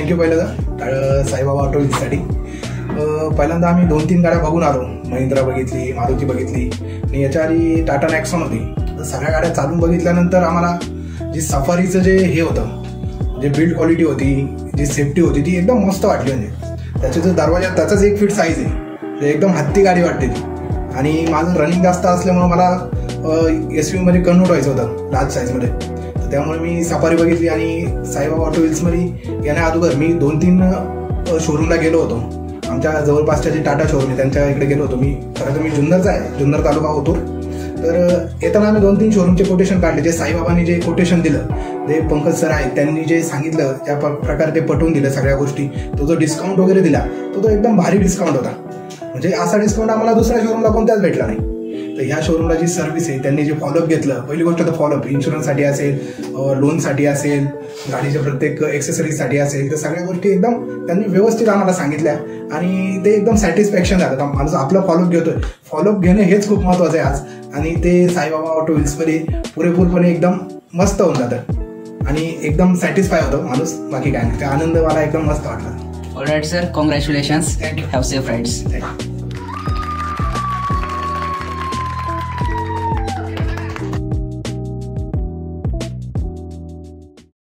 Thank you पहिल्यांदा Saibaba auto व्हील्ससाठी. पहिल्यांदा आम्ही 2-3 गाड्या बघून आलो. महिंद्रा बघितली, मारुती बघितली आणि याच्या आधी टाटा नॅक्सॉन होती. तर सगळ्या गाड्या चालून बघितल्यानंतर आम्हाला जी सफारीचं जे हे होतं, जे बिल्ड क्वालिटी होती, जी सेफ्टी होती ती एकदम मस्त वाटली. म्हणजे त्याचे जो दरवाजा त्याचाच 1 फीट साईज आहे, एकदम हत्ती गाडी वाटते ती. आणि माझं रनिंग जास्त असल्यामुळं मला SUV मध्ये कन्वर्ट व्हायचं होतं लार्ज साईजमध्ये. तर त्यामुळे मी सफारी बघितली आणि साईबाबा ऑटो व्हील्समध्ये येण्या अगोदर मी 2-3 शोरूमला गेलो होतो. आमच्या जवळपासच्या जे टाटा शोरूम आहे त्यांच्या इकडे गेलो होतो. खरं तर मी जुन्नरचा आहे, जुन्नर तालुका होतो. तर येताना आम्ही 2-3 शोरूमचे कोटेशन काढले. जे साईबाबांनी जे कोटेशन दिलं, जे पंकज सर आहेत त्यांनी जे सांगितलं त्या प्रकारे ते पटवून दिलं सगळ्या गोष्टी. तो जो डिस्काउंट वगैरे दिला तो एकदम भारी डिस्काउंट होता. म्हणजे असा डिस्काउंट आम्हाला दुसऱ्या शोरूमला कोणत्याच भेटला नाही. तर ह्या शोरूमला जी सर्व्हिस आहे, त्यांनी जे फॉलोअप घेतलं, पहिली गोष्ट तर फॉलोअप इन्शुरन्ससाठी असेल, लोनसाठी असेल, गाडीच्या प्रत्येक एक्सेसरीजसाठी असेल, तर सगळ्या गोष्टी एकदम त्यांनी व्यवस्थित आम्हाला सांगितल्या आणि ते एकदम सॅटिस्फॅक्शन झालं. माणूस आपलं फॉलोअप घेतोय, फॉलोअप घेणं हेच खूप महत्त्वाचं आहे आज. आणि ते साईबाबा ऑटो व्हील्समध्ये पुरेपूरपणे एकदम मस्त होऊन जातं आणि एकदम सॅटिस्फाय होतं माणूस. बाकी काय नाही, आनंद मला एकदम मस्त वाटला. All right sir, congratulations. Thank you. Have safe rides. Thank you.